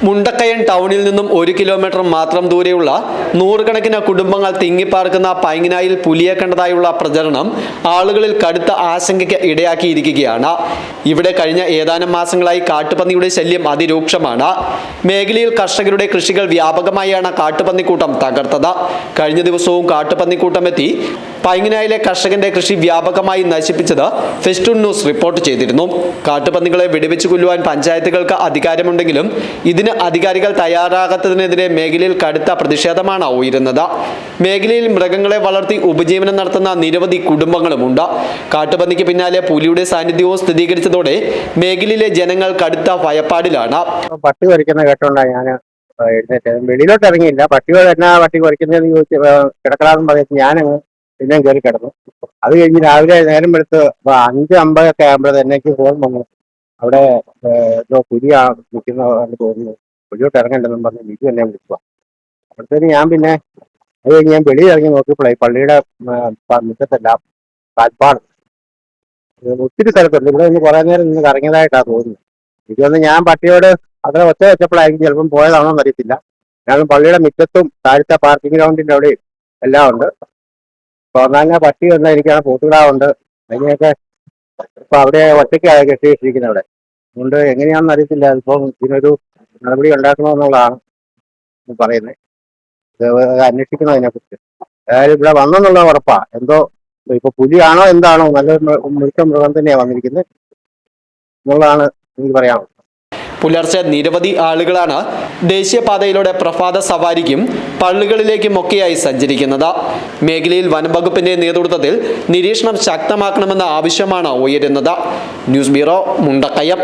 മുണ്ടക്കയം ടൗണിൽ നിന്നും 1 കിലോമീറ്റർ മാത്രം ദൂരെയുള്ള നൂറുകണക്കിന് കുടുംബങ്ങൾ തിങ്ങിപ്പാർക്കുന്ന പൈങ്ങനായിൽ പുലിയെ കണ്ടതായുള്ള പ്രചരണം ആളുകളിൽ കടുത്ത ആശങ്കയ്ക്ക് ഇടയാക്കിയിരിക്കുകയാണ്. ഇവിടെ കഴിഞ്ഞ ഏതാനും മാസങ്ങളായി കാട്ടുപന്നിയുടെ ശല്യം അതിരൂക്ഷമാണ്. മേഖലയിൽ കർഷകരുടെ കൃഷികൾ വ്യാപകമായാണ് കാട്ടുപന്നിക്കൂട്ടം തകർത്തത്. കഴിഞ്ഞ ദിവസവും കാട്ടുപന്നിക്കൂട്ടം എത്തി പൈങ്ങനായിലെ കർഷകന്റെ കൃഷി വ്യാപകമായി നശിപ്പിച്ചത് ഫെസ്റ്റൂൺ ന്യൂസ് റിപ്പോർട്ട് ചെയ്തിരുന്നു. കാട്ടുപന്നികളെ വെടിവെച്ചു കൊല്ലുവാൻ പഞ്ചായത്തുകൾക്ക് അധികാരമുണ്ടെങ്കിലും ഇതിന് അധികാരികൾ തയ്യാറാകാത്തതിനെതിരെ മേഖലയിൽ കടുത്ത പ്രതിഷേധമാണ് ഉയരുന്നത്. മേഖലയിൽ മൃഗങ്ങളെ വളർത്തി ഉപജീവനം നടത്തുന്ന നിരവധി കുടുംബങ്ങളുമുണ്ട്. കാട്ടുപന്നിക്ക് പിന്നാലെ പുലിയുടെ സാന്നിധ്യവും സ്ഥിരീകരിച്ചതോടെ മേഖലയിലെ ജനങ്ങൾ കടുത്ത ഭയപ്പാടിലാണ്. പട്ടി കുറയ്ക്കുന്ന കേട്ടോണ്ടാണ് ഞാൻ എഴുന്നേറ്റ് വെളിയിലോട്ട് ഇറങ്ങിയില്ല. പട്ടികൾ എന്നാ പട്ടി കുറയ്ക്കുന്നതെന്ന് ചോദിച്ച് കിടക്കലാന്ന് പറഞ്ഞിട്ട് ഞാനങ്ങ് പിന്നെയും കയറി കിടന്നു. അത് കഴിഞ്ഞ് രാവിലെ നേരം വെളുത്ത് 5:50 ആകുമ്പോഴത്തേക്ക് ഫോൺ വന്നു. അവിടെ എന്തോ പുലിയാ നിൽക്കുന്ന തോന്നുന്നു, പുലിയോട്ട് ഇറങ്ങണ്ടെന്നും പറഞ്ഞ് ബിജു എന്നെ വിളിക്കുക. അപ്പോഴത്തേന് ഞാൻ പിന്നെ അത് കഴിഞ്ഞ് ഞാൻ വെളിയിൽ ഇറങ്ങി നോക്കിയപ്പോഴേ പള്ളിയുടെ മുറ്റത്തെല്ലാം കാൽപ്പാട് ഒത്തിരി സ്ഥലത്തുണ്ട്. ഇവിടെ നിന്ന് കുറെ നേരം നിന്ന് കറങ്ങിയതായിട്ടാണ് തോന്നുന്നത്. ഇതൊന്ന് ഞാൻ പട്ടിയോട് അത്ര ഒച്ച വെച്ചപ്പോഴായിരിക്കും ചിലപ്പം പോയതാണോന്ന് അറിയത്തില്ല. കാരണം പള്ളിയുടെ മുറ്റത്തും താഴത്തെ പാർക്കിംഗ് ഗ്രൗണ്ടിന്റെ അവിടെയും എല്ലാം ഉണ്ട്. പറഞ്ഞാൽ പട്ടി ഉണ്ട്, എനിക്കാണ് പോത്തുകിടാവുണ്ട്. അതിനെയൊക്കെ ഇപ്പൊ അവിടെ ഒറ്റയ്ക്കാണ് കെട്ടിയിട്ടിരിക്കുന്നത്. അവിടെ അതുകൊണ്ട് എങ്ങനെയാണെന്ന് അറിയത്തില്ല. ഇപ്പം ഇതിനൊരു നടപടി ഉണ്ടാക്കണമെന്നുള്ളതാണ് പറയുന്നത്. അന്വേഷിക്കണം അതിനെക്കുറിച്ച്. അതായത് ഇവിടെ വന്നെന്നുള്ള ഉറപ്പാ. എന്തോ ഇപ്പൊ പുലിയാണോ എന്താണോ, നല്ലൊരു മുഴുത്ത മൃഗം തന്നെയാണ് വന്നിരിക്കുന്നത് എന്നുള്ളതാണ് എനിക്ക് പറയാനുള്ളത്. പുലർച്ചെ നിരവധി ആളുകളാണ് ദേശീയപാതയിലൂടെ പ്രഭാത സവാരിക്കും പള്ളികളിലേക്കുമൊക്കെയായി സഞ്ചരിക്കുന്നത്. മേഖലയിൽ വനംവകുപ്പിന്റെ നേതൃത്വത്തിൽ നിരീക്ഷണം ശക്തമാക്കണമെന്ന ആവശ്യമാണ് ഉയരുന്നത്. News bureau, Mundakayam.